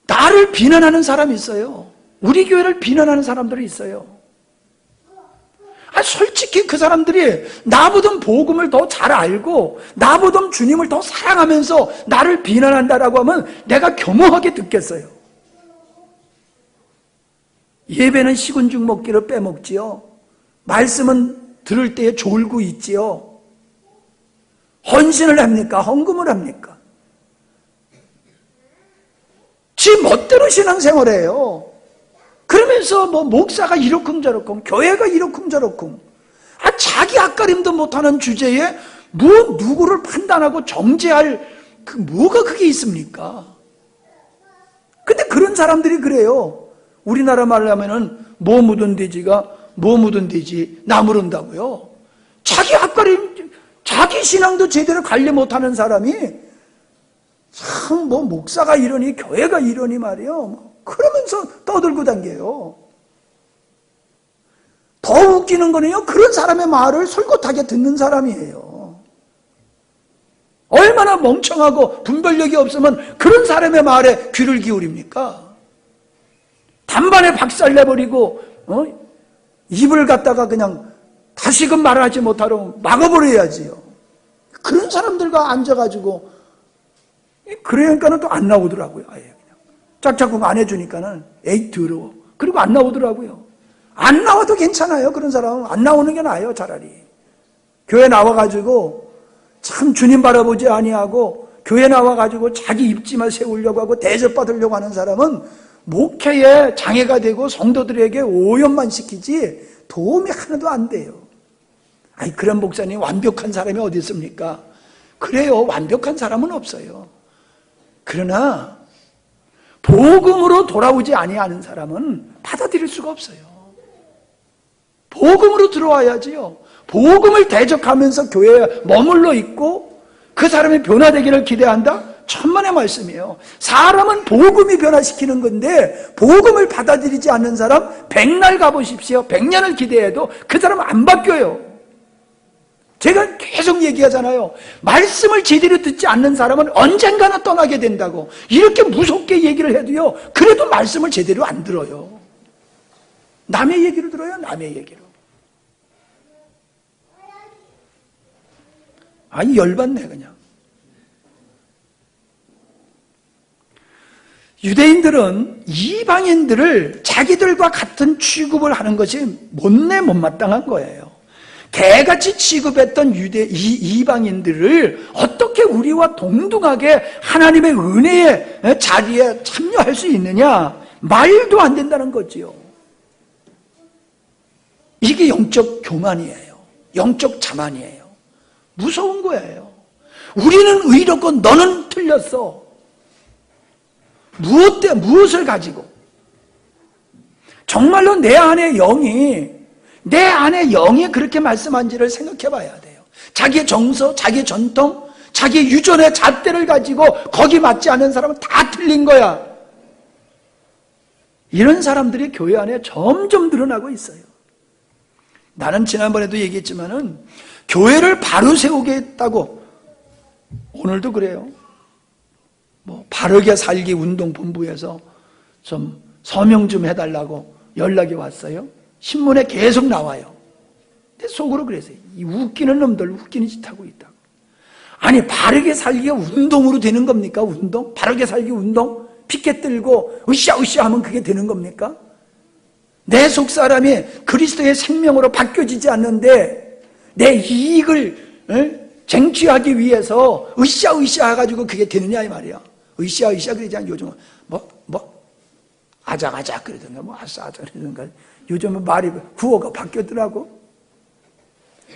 나를 비난하는 사람이 있어요. 우리 교회를 비난하는 사람들이 있어요. 솔직히 그 사람들이 나보다 복음을 더 잘 알고 나보다 주님을 더 사랑하면서 나를 비난한다라고 하면 내가 겸허하게 듣겠어요. 예배는 식은 죽 먹기로 빼먹지요. 말씀은 들을 때에 졸고 있지요. 헌신을 합니까? 헌금을 합니까? 지 멋대로 신앙생활해요. 그러면서 목사가 이러쿵저러쿵 교회가 이러쿵저러쿵 자기 앞가림도 못하는 주제에 누구를 판단하고 정죄할 뭐가 그게 있습니까? 근데 그런 사람들이 그래요. 우리나라 말로 하면은 뭐 묻은 돼지가 뭐 묻은 돼지 나무른다고요. 자기 앞가림, 자기 신앙도 제대로 관리 못하는 사람이 참 목사가 이러니 교회가 이러니 말이요. 그러면서 떠들고 다녀요. 더 웃기는 거는요, 그런 사람의 말을 솔깃하게 듣는 사람이에요. 얼마나 멍청하고 분별력이 없으면 그런 사람의 말에 귀를 기울입니까? 단번에 박살내버리고 입을 갖다가 그냥 다시금 말하지 못하도록 막아버려야지요. 그런 사람들과 앉아가지고 그러니까는 또 안 나오더라고요. 아예 그냥 짝짝꿍 안 해주니까는 에이 더러워. 그리고 안 나오더라고요. 안 나와도 괜찮아요. 그런 사람은 안 나오는 게 나아요. 차라리 교회 나와가지고 참 주님 바라보지 아니하고 교회 나와가지고 자기 입지만 세우려고 하고 대접받으려고 하는 사람은 목회에 장애가 되고 성도들에게 오염만 시키지 도움이 하나도 안 돼요. 그런 목사님 완벽한 사람이 어디 있습니까? 그래요. 완벽한 사람은 없어요. 그러나 복음으로 돌아오지 아니하는 사람은 받아들일 수가 없어요. 복음으로 들어와야지요. 복음을 대적하면서 교회에 머물러 있고 그 사람이 변화되기를 기대한다? 천만의 말씀이에요. 사람은 복음이 변화시키는 건데 복음을 받아들이지 않는 사람 백날 가보십시오. 100년을 기대해도 그 사람은 안 바뀌어요. 제가 계속 얘기하잖아요. 말씀을 제대로 듣지 않는 사람은 언젠가는 떠나게 된다고. 이렇게 무섭게 얘기를 해도요, 그래도 말씀을 제대로 안 들어요. 남의 얘기를 들어요, 남의 얘기로. 아니, 열받네 그냥. 유대인들은 이방인들을 자기들과 같은 취급을 하는 것이 못마땅한 거예요. 개같이 취급했던 이방인들을 어떻게 우리와 동등하게 하나님의 은혜의 자리에 참여할 수 있느냐? 말도 안 된다는 거지요. 이게 영적 교만이에요. 영적 자만이에요. 무서운 거예요. 우리는 의롭고 너는 틀렸어. 무엇을 가지고? 정말로 내 안에 영이 그렇게 말씀한지를 생각해 봐야 돼요. 자기의 정서, 자기의 전통, 자기의 유전의 잣대를 가지고 거기 맞지 않는 사람은 다 틀린 거야. 이런 사람들이 교회 안에 점점 늘어나고 있어요. 나는 지난번에도 얘기했지만은 교회를 바로 세우겠다고, 오늘도 그래요. 바르게 살기 운동본부에서 좀 서명 좀 해달라고 연락이 왔어요. 신문에 계속 나와요. 근데 속으로 그랬어요. 이 웃기는 놈들 웃기는 짓 하고 있다고. 아니, 바르게 살기가 운동으로 되는 겁니까? 운동? 바르게 살기 운동? 피켓 들고 으쌰으쌰 하면 그게 되는 겁니까? 내 속사람이 그리스도의 생명으로 바뀌어지지 않는데 내 이익을 쟁취하기 위해서 으쌰으쌰 해가지고 그게 되느냐 이 말이야. 으쌰으쌰 그러지 않아. 요즘은 아작아작 그러던가 아싸아싸 그러던가. 요즘은 말이 구호가 바뀌었더라고.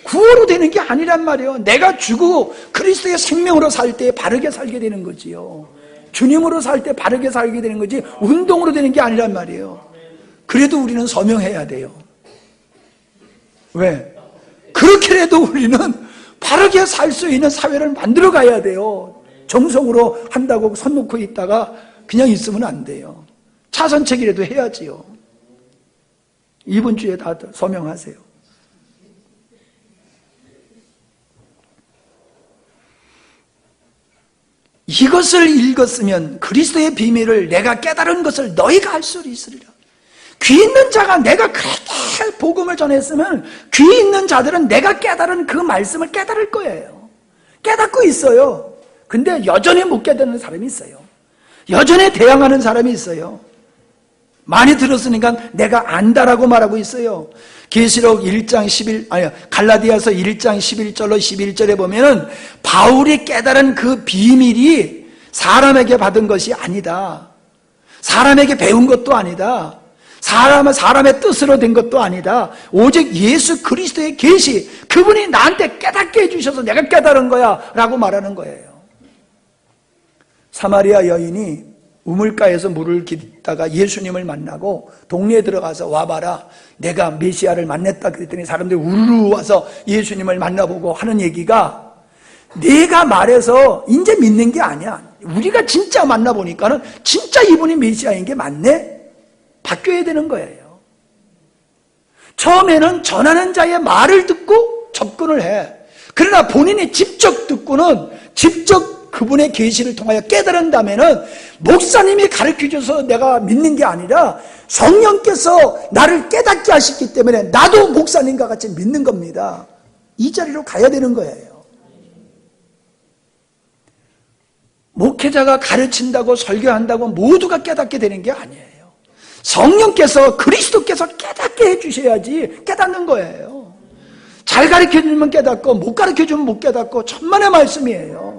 구호로 되는 게 아니란 말이에요. 내가 죽고 그리스도의 생명으로 살 때 바르게 살게 되는 거지요. 주님으로 살 때 바르게 살게 되는 거지 운동으로 되는 게 아니란 말이에요. 그래도 우리는 서명해야 돼요. 왜? 그렇게라도 우리는 바르게 살 수 있는 사회를 만들어 가야 돼요. 정성으로 한다고 손 놓고 있다가 그냥 있으면 안 돼요. 차선책이라도 해야지요. 이번 주에 다 서명하세요. 이것을 읽었으면 그리스도의 비밀을 내가 깨달은 것을 너희가 알 수 있으리라. 귀 있는 자가 내가 그렇게 복음을 전했으면 귀 있는 자들은 내가 깨달은 그 말씀을 깨달을 거예요. 깨닫고 있어요. 근데 여전히 못 깨닫는 사람이 있어요. 여전히 대항하는 사람이 있어요. 많이 들었으니까 내가 안다라고 말하고 있어요. 계시록 1장 갈라디아서 1장 11절로 11절에 보면은 바울이 깨달은 그 비밀이 사람에게 받은 것이 아니다. 사람에게 배운 것도 아니다. 사람의 뜻으로 된 것도 아니다. 오직 예수 그리스도의 계시, 그분이 나한테 깨닫게 해주셔서 내가 깨달은 거야 라고 말하는 거예요. 사마리아 여인이 우물가에서 물을 기다가 예수님을 만나고 동네에 들어가서 와봐라, 내가 메시아를 만났다 그랬더니 사람들이 우르르 와서 예수님을 만나보고 하는 얘기가, 내가 말해서 이제 믿는 게 아니야. 우리가 진짜 만나보니까는 진짜 이분이 메시아인 게 맞네? 바뀌어야 되는 거예요. 처음에는 전하는 자의 말을 듣고 접근을 해. 그러나 본인이 직접 듣고는 직접 그분의 계시를 통하여 깨달은 다음에는 목사님이 가르쳐줘서 내가 믿는 게 아니라 성령께서 나를 깨닫게 하셨기 때문에 나도 목사님과 같이 믿는 겁니다. 이 자리로 가야 되는 거예요. 목회자가 가르친다고 설교한다고 모두가 깨닫게 되는 게 아니에요. 성령께서, 그리스도께서 깨닫게 해주셔야지 깨닫는 거예요. 잘 가르쳐주면 깨닫고 못 가르쳐주면 못 깨닫고 천만의 말씀이에요.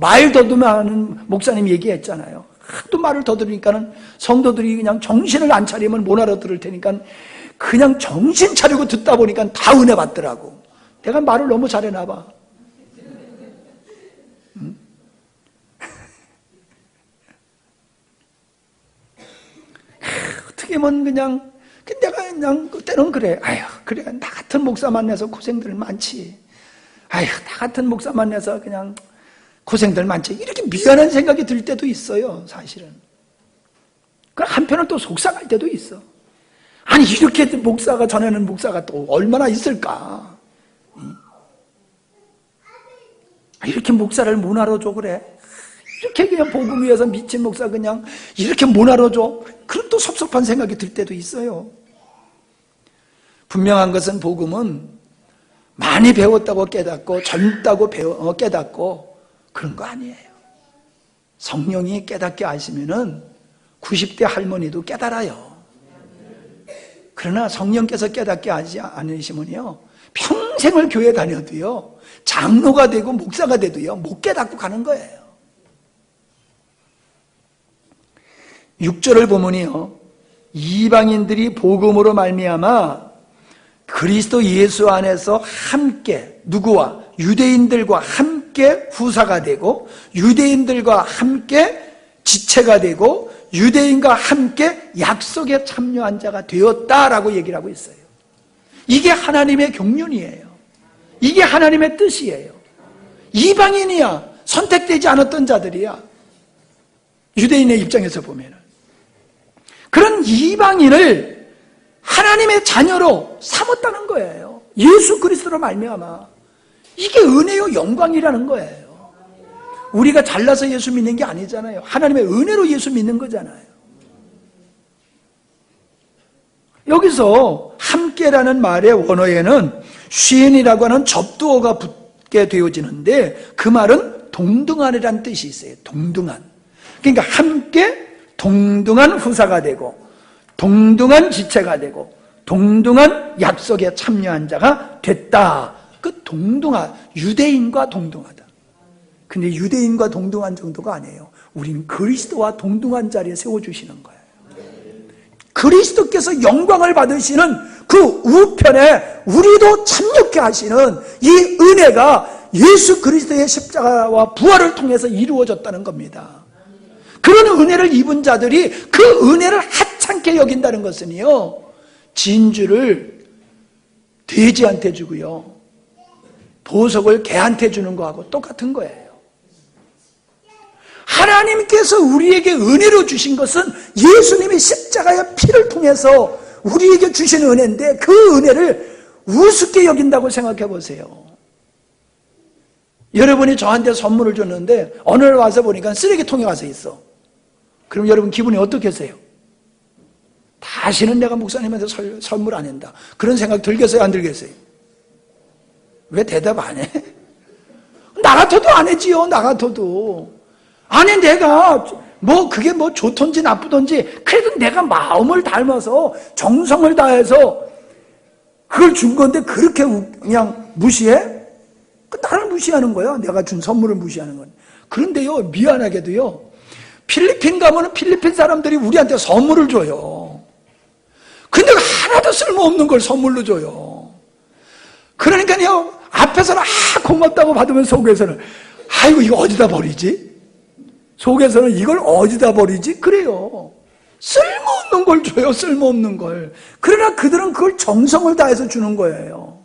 말 더듬하는 목사님 얘기했잖아요. 하도 말을 더듬으니까는 성도들이 그냥 정신을 안 차리면 못 알아들을 테니까 그냥 정신 차리고 듣다 보니까 다 은혜 받더라고. 내가 말을 너무 잘해나 봐. 어떻게 하면 그냥 내가 그냥 때는 그래. 아휴, 그래, 나 같은 목사 만나서 고생들 많지. 아휴, 나 같은 목사 만나서 그냥 고생들 많지. 이렇게 미안한 생각이 들 때도 있어요, 사실은. 그럼 한편은 또 속상할 때도 있어. 아니, 이렇게 목사가 전하는 목사가 또 얼마나 있을까? 이렇게 목사를 못 알아줘, 그래? 이렇게 그냥 복음 위해서 미친 목사 그냥 이렇게 못 알아줘? 그런 또 섭섭한 생각이 들 때도 있어요. 분명한 것은 복음은 많이 배웠다고 깨닫고 젊다고 깨닫고 그런 거 아니에요. 성령이 깨닫게 하시면은 90대 할머니도 깨달아요. 그러나 성령께서 깨닫게 하지 않으시면요, 평생을 교회 다녀도요, 장로가 되고 목사가 돼도요, 못 깨닫고 가는 거예요. 6절을 보면요, 이방인들이 복음으로 말미암아 그리스도 예수 안에서 함께, 누구와? 유대인들과 함께 후사가 되고, 유대인들과 함께 지체가 되고, 유대인과 함께 약속에 참여한 자가 되었다라고 얘기를 하고 있어요. 이게 하나님의 경륜이에요. 이게 하나님의 뜻이에요. 이방인이야. 선택되지 않았던 자들이야. 유대인의 입장에서 보면은. 그런 이방인을 하나님의 자녀로 삼았다는 거예요. 예수 그리스도로 말미암아. 이게 은혜요 영광이라는 거예요. 우리가 잘나서 예수 믿는 게 아니잖아요. 하나님의 은혜로 예수 믿는 거잖아요. 여기서 함께라는 말의 원어에는 쉰이라고 하는 접두어가 붙게 되어지는데 그 말은 동등한이라는 뜻이 있어요. 동등한. 그러니까 함께 동등한 후사가 되고 동등한 지체가 되고 동등한 약속에 참여한 자가 됐다. 그 동등한, 유대인과 동등하다. 근데 유대인과 동등한 정도가 아니에요. 우리는 그리스도와 동등한 자리에 세워주시는 거예요. 그리스도께서 영광을 받으시는 그 우편에 우리도 참여케 하시는 이 은혜가 예수 그리스도의 십자가와 부활을 통해서 이루어졌다는 겁니다. 그런 은혜를 입은 자들이 그 은혜를 하찮게 여긴다는 것은요, 진주를 돼지한테 주고요, 보석을 개한테 주는 거하고 똑같은 거예요. 하나님께서 우리에게 은혜로 주신 것은 예수님이 십자가의 피를 통해서 우리에게 주신 은혜인데 그 은혜를 우습게 여긴다고 생각해 보세요. 여러분이 저한테 선물을 줬는데 어느 날 와서 보니까 쓰레기통에 와서 있어. 그럼 여러분 기분이 어떻겠어요? 다시는 내가 목사님한테 선물 안 한다. 그런 생각 들겠어요? 안 들겠어요? 왜 대답 안 해? 나 같아도 안 했지요. 나 같아도. 아니 내가 그게 좋던지 나쁘던지 그래도 내가 마음을 닮아서 정성을 다해서 그걸 준 건데 그렇게 그냥 무시해? 나를 무시하는 거야. 내가 준 선물을 무시하는 건. 그런데요, 미안하게도요, 필리핀 가면은 필리핀 사람들이 우리한테 선물을 줘요. 근데 하나도 쓸모없는 걸 선물로 줘요. 그러니까요, 앞에서는 고맙다고 받으면 속에서는 아이고 이거 어디다 버리지? 속에서는 이걸 어디다 버리지? 그래요. 쓸모없는 걸 줘요. 쓸모없는 걸. 그러나 그들은 그걸 정성을 다해서 주는 거예요.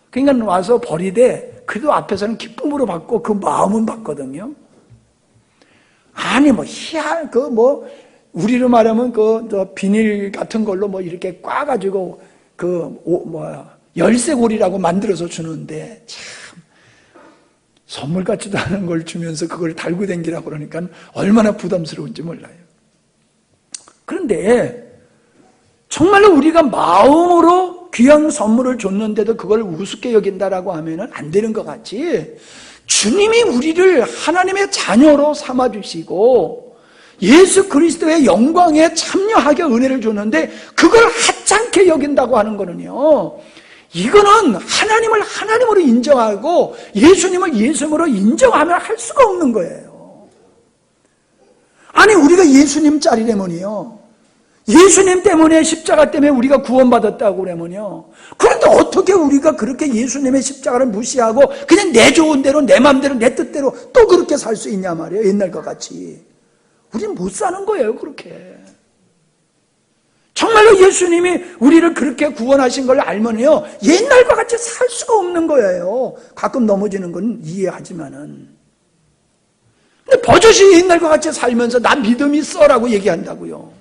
그러니까 와서 버리되 그래도 앞에서는 기쁨으로 받고 그 마음은 받거든요. 아니 우리로 말하면 비닐 같은 걸로 이렇게 꽈가지고 열쇠고리라고 만들어서 주는데 참 선물 같지도 않은 걸 주면서 그걸 달고 다니라고 그러니까 얼마나 부담스러운지 몰라요. 그런데 정말로 우리가 마음으로 귀한 선물을 줬는데도 그걸 우습게 여긴다라고 하면은 안 되는 것 같이 주님이 우리를 하나님의 자녀로 삼아주시고 예수 그리스도의 영광에 참여하게 은혜를 줬는데 그걸 하찮게 여긴다고 하는 거는요, 이거는 하나님을 하나님으로 인정하고 예수님을 예수님으로 인정하면 할 수가 없는 거예요. 아니 우리가 예수님 짤이라면요, 예수님 때문에 십자가 때문에 우리가 구원받았다고 그러면요, 그런데 어떻게 우리가 그렇게 예수님의 십자가를 무시하고 그냥 내 좋은 대로 내 마음대로 내 뜻대로 또 그렇게 살 수 있냐 말이에요. 옛날과 같이 우리는 못 사는 거예요. 그렇게 정말로 예수님이 우리를 그렇게 구원하신 걸 알면요, 옛날과 같이 살 수가 없는 거예요. 가끔 넘어지는 건 이해하지만은 버젓이 옛날과 같이 살면서 나 믿음 있어라고 얘기한다고요.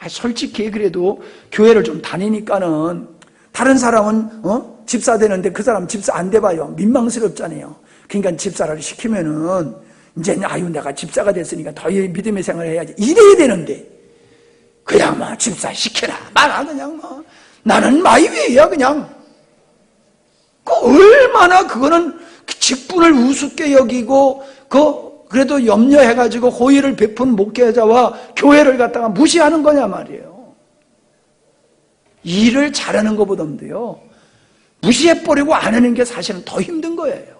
솔직히 그래도 교회를 좀 다니니까는 다른 사람은 집사 되는데 그 사람 집사 안 돼봐요. 민망스럽잖아요. 그러니까 집사를 시키면은 이제 내가 집사가 됐으니까 더 믿음의 생활을 해야지 이래야 되는데 그냥 집사 시켜라 말아 그냥 나는 마이웨이야 그냥. 얼마나 그거는 직분을 우습게 여기고 그래도 염려해가지고 호의를 베푼 목회자와 교회를 갖다가 무시하는 거냐 말이에요. 일을 잘하는 것보다도요 무시해버리고 안 하는 게 사실은 더 힘든 거예요.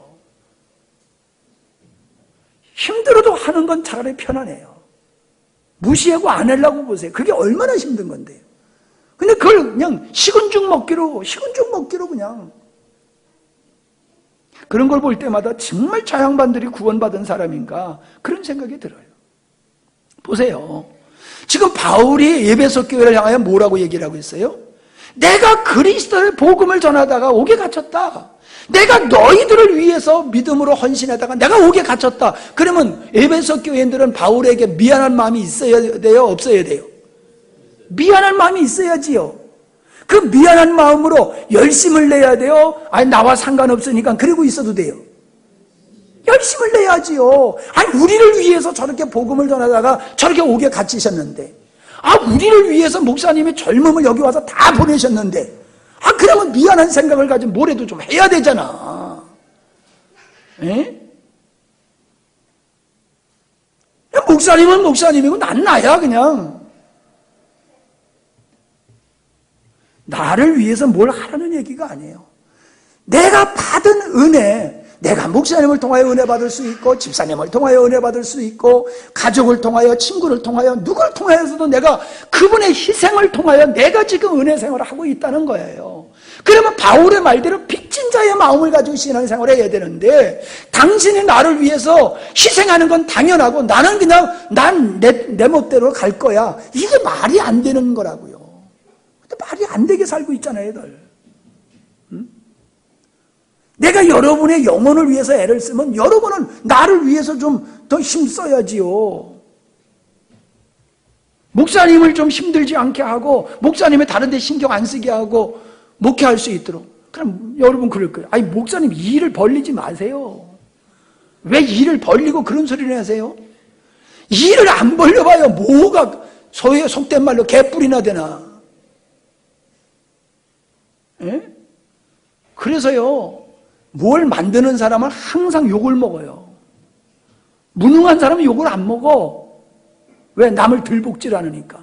힘들어도 하는 건 차라리 편하네요. 무시하고 안 하려고 보세요. 그게 얼마나 힘든 건데요. 근데 그걸 그냥 식은 죽 먹기로 그냥 그런 걸 볼 때마다 정말 저 양반들이 구원받은 사람인가 그런 생각이 들어요. 보세요. 지금 바울이 에베소 교회를 향하여 뭐라고 얘기를 하고 있어요? 내가 그리스도의 복음을 전하다가 옥에 갇혔다. 내가 너희들을 위해서 믿음으로 헌신하다가 내가 옥에 갇혔다. 그러면 에베소 교회인들은 바울에게 미안한 마음이 있어야 돼요? 없어야 돼요? 미안한 마음이 있어야지요. 그 미안한 마음으로 열심을 내야 돼요? 아니 나와 상관없으니까 그러고 있어도 돼요? 열심을 내야지요. 아니 우리를 위해서 저렇게 복음을 전하다가 저렇게 옥에 갇히셨는데 우리를 위해서 목사님이 젊음을 여기 와서 다 보내셨는데 그러면 미안한 생각을 가지고 뭐라도 좀 해야 되잖아. 에? 목사님은 목사님이고 난 나야 그냥. 나를 위해서 뭘 하라는 얘기가 아니에요. 내가 받은 은혜, 내가 목사님을 통하여 은혜 받을 수 있고 집사님을 통하여 은혜 받을 수 있고 가족을 통하여 친구를 통하여 누구를 통하여서도 내가 그분의 희생을 통하여 내가 지금 은혜 생활을 하고 있다는 거예요. 그러면 바울의 말대로 빚진 자의 마음을 가지고 신앙생활을 해야 되는데 당신이 나를 위해서 희생하는 건 당연하고 나는 그냥 내 멋대로 갈 거야. 이게 말이 안 되는 거라고요. 근데 말이 안 되게 살고 있잖아요, 애들. 내가 여러분의 영혼을 위해서 애를 쓰면 여러분은 나를 위해서 좀 더 힘써야지요. 목사님을 좀 힘들지 않게 하고 목사님의 다른 데 신경 안 쓰게 하고 목회할 수 있도록. 그럼 여러분 그럴 거예요. 아니 목사님 일을 벌리지 마세요. 왜 일을 벌리고 그런 소리를 하세요? 일을 안 벌려봐요. 뭐가 소위 속된 말로 개뿔이나 되나. 예? 그래서요 뭘 만드는 사람은 항상 욕을 먹어요. 무능한 사람은 욕을 안 먹어. 왜? 남을 들볶질 않으니까.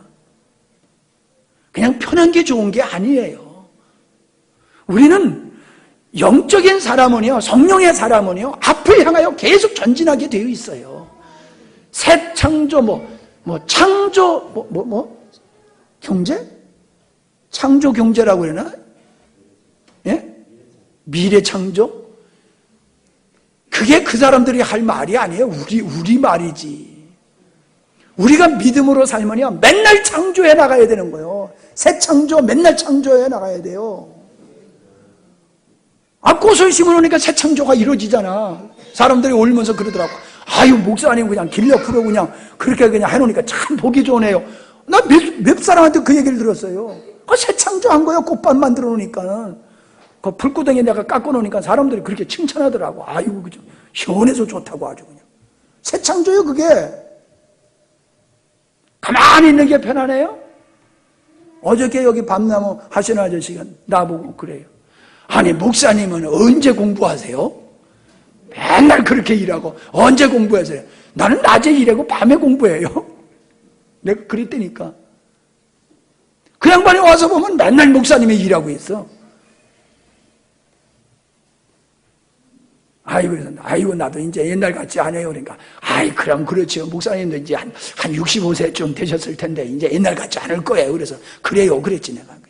그냥 편한 게 좋은 게 아니에요. 우리는 영적인 사람은요, 성령의 사람은요, 앞을 향하여 계속 전진하게 되어 있어요. 새 창조, 창조, 경제? 창조 경제라고 그러나? 예? 미래 창조? 그게 그 사람들이 할 말이 아니에요. 우리 말이지. 우리가 믿음으로 살면요, 맨날 창조해 나가야 되는 거예요. 새 창조, 맨날 창조해 나가야 돼요. 꽃을 심으니까 새 창조가 이루어지잖아. 사람들이 울면서 그러더라고. 아유, 목사님 그냥 길 옆으로 그냥 그렇게 그냥 해놓으니까 참 보기 좋네요. 나 몇 사람한테 그 얘기를 들었어요. 새 창조한 거예요. 꽃밭 만들어 놓으니까는. 그 불구덩이 내가 깎아 놓으니까 사람들이 그렇게 칭찬하더라고. 아이고, 그죠. 시원해서 좋다고 아주 그냥. 새 창조요, 그게. 가만히 있는 게 편하네요? 어저께 여기 밤나무 하시는 아저씨가 나보고 그래요. 아니, 목사님은 언제 공부하세요? 맨날 그렇게 일하고, 언제 공부하세요? 나는 낮에 일하고 밤에 공부해요. 내가 그랬다니까. 그 양반이 와서 보면 맨날 목사님이 일하고 있어. 아이고, 나도 이제 옛날 같지 않아요. 그러니까, 그럼 그렇죠. 목사님도 이제 한 65세쯤 되셨을 텐데, 이제 옛날 같지 않을 거예요. 그래서, 그래요. 그랬지, 내가. 그냥.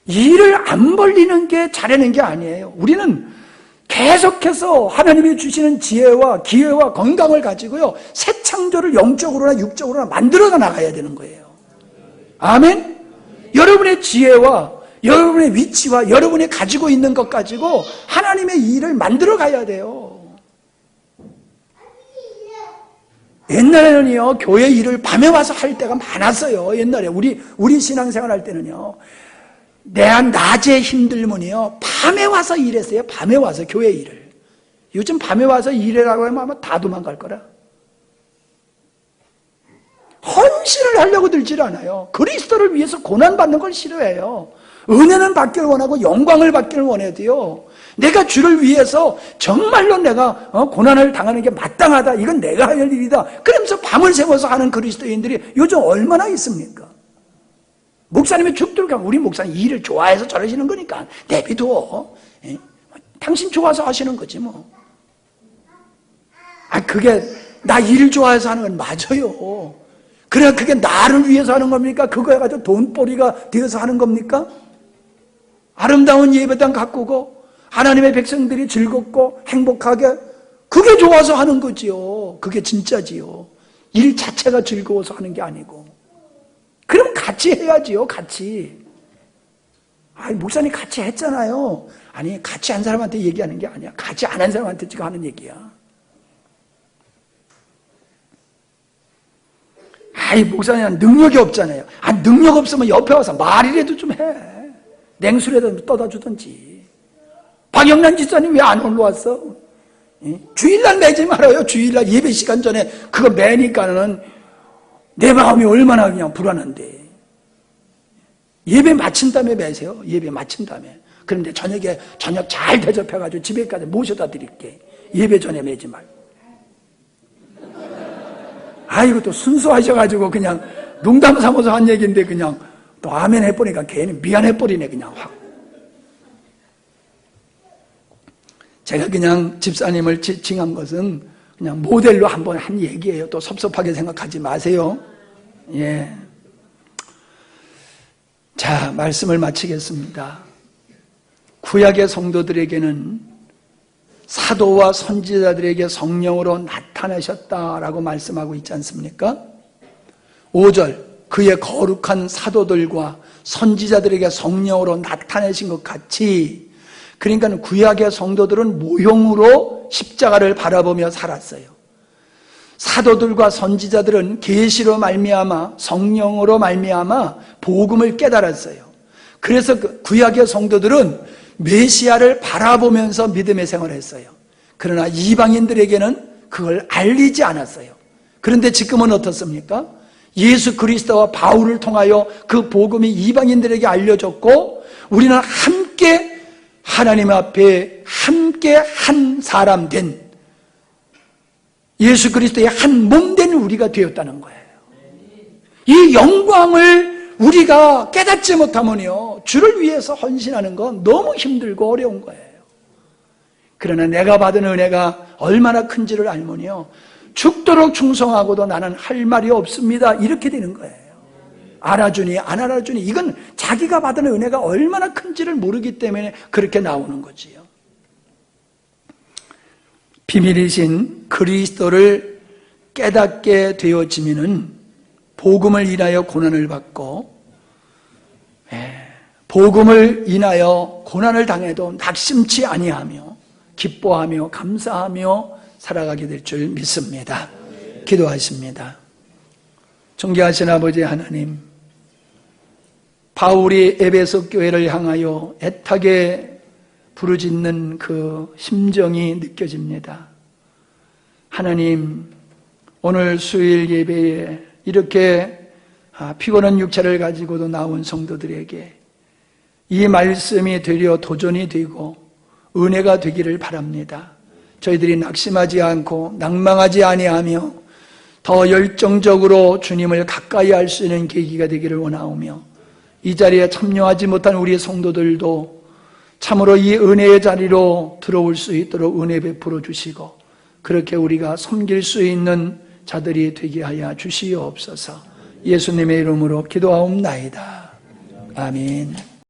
일을 안 벌리는 게 잘하는 게 아니에요. 우리는 계속해서 하나님이 주시는 지혜와 기회와 건강을 가지고요, 새 창조를 영적으로나 육적으로나 만들어 나가야 되는 거예요. 아멘? 여러분의 지혜와 여러분의 위치와 여러분이 가지고 있는 것 가지고 하나님의 일을 만들어 가야 돼요. 옛날에는요, 교회 일을 밤에 와서 할 때가 많았어요. 옛날에 우리 신앙생활 할 때는요, 내 낮에 힘들면요, 밤에 와서 일했어요. 밤에 와서 교회 일을. 요즘 밤에 와서 일해라고 하면 아마 다 도망갈 거라. 헌신을 하려고 들질 않아요. 그리스도를 위해서 고난받는 걸 싫어해요. 은혜는 받기를 원하고 영광을 받기를 원해도요, 내가 주를 위해서 정말로 내가 고난을 당하는 게 마땅하다, 이건 내가 할 일이다, 그러면서 밤을 새워서 하는 그리스도인들이 요즘 얼마나 있습니까? 목사님이 죽도록 하면, 우리 목사님 일을 좋아해서 저러시는 거니까 내비둬. 당신 좋아서 하시는 거지 뭐. 그게 나 일 좋아해서 하는 건 맞아요. 그래, 그게 나를 위해서 하는 겁니까? 그거 해가지고 돈벌이가 되어서 하는 겁니까? 아름다운 예배당 가꾸고 하나님의 백성들이 즐겁고 행복하게, 그게 좋아서 하는 거지요. 그게 진짜지요. 일 자체가 즐거워서 하는 게 아니고. 그럼 같이 해야지요. 같이. 목사님 같이 했잖아요. 아니, 같이 한 사람한테 얘기하는 게 아니야. 같이 안 한 사람한테 지금 하는 얘기야. 목사님 능력이 없잖아요. 능력 없으면 옆에 와서 말이라도 좀 해. 냉수라도 떠다 주든지. 박영란 집사님 왜 안 올라왔어? 주일날 매지 말아요. 주일날 예배 시간 전에 그거 매니까는 내 마음이 얼마나 그냥 불안한데. 예배 마친 다음에 매세요. 예배 마친 다음에. 그런데 저녁 잘 대접해가지고 집에까지 모셔다 드릴게. 예배 전에 매지 말고. 이것도 순수하셔가지고 그냥 농담 삼아서 한 얘기인데 그냥 또 아멘 해버리니까 괜히 미안해버리네, 그냥 확. 제가 그냥 집사님을 지칭한 것은 그냥 모델로 한번 한 얘기예요. 또 섭섭하게 생각하지 마세요. 예. 자, 말씀을 마치겠습니다. 구약의 성도들에게는 사도와 선지자들에게 성령으로 나타나셨다라고 말씀하고 있지 않습니까? 5절, 그의 거룩한 사도들과 선지자들에게 성령으로 나타내신 것 같이, 그러니까 구약의 성도들은 모형으로 십자가를 바라보며 살았어요. 사도들과 선지자들은 계시로 말미암아, 성령으로 말미암아 복음을 깨달았어요. 그래서 구약의 성도들은 메시아를 바라보면서 믿음의 생활을 했어요. 그러나 이방인들에게는 그걸 알리지 않았어요. 그런데 지금은 어떻습니까? 예수 그리스도와 바울을 통하여 그 복음이 이방인들에게 알려졌고, 우리는 함께 하나님 앞에 함께 한 사람 된, 예수 그리스도의 한 몸 된 우리가 되었다는 거예요. 이 영광을 우리가 깨닫지 못하면요, 주를 위해서 헌신하는 건 너무 힘들고 어려운 거예요. 그러나 내가 받은 은혜가 얼마나 큰지를 알면요, 죽도록 충성하고도 나는 할 말이 없습니다, 이렇게 되는 거예요. 알아주니 안 알아주니, 이건 자기가 받은 은혜가 얼마나 큰지를 모르기 때문에 그렇게 나오는 거지요. 비밀이신 그리스도를 깨닫게 되어지면은 복음을 인하여 고난을 받고, 복음을 인하여 고난을 당해도 낙심치 아니하며 기뻐하며 감사하며 살아가게 될 줄 믿습니다. 기도하십니다. 존귀하신 아버지 하나님, 바울이 에베소 교회를 향하여 애타게 부르짖는 그 심정이 느껴집니다. 하나님, 오늘 수요일 예배에 이렇게 피곤한 육체를 가지고도 나온 성도들에게 이 말씀이 되려 도전이 되고 은혜가 되기를 바랍니다. 저희들이 낙심하지 않고 낭망하지 아니하며 더 열정적으로 주님을 가까이 할 수 있는 계기가 되기를 원하오며, 이 자리에 참여하지 못한 우리 성도들도 참으로 이 은혜의 자리로 들어올 수 있도록 은혜 베풀어 주시고, 그렇게 우리가 섬길 수 있는 자들이 되게 하여 주시옵소서. 예수님의 이름으로 기도하옵나이다. 아멘.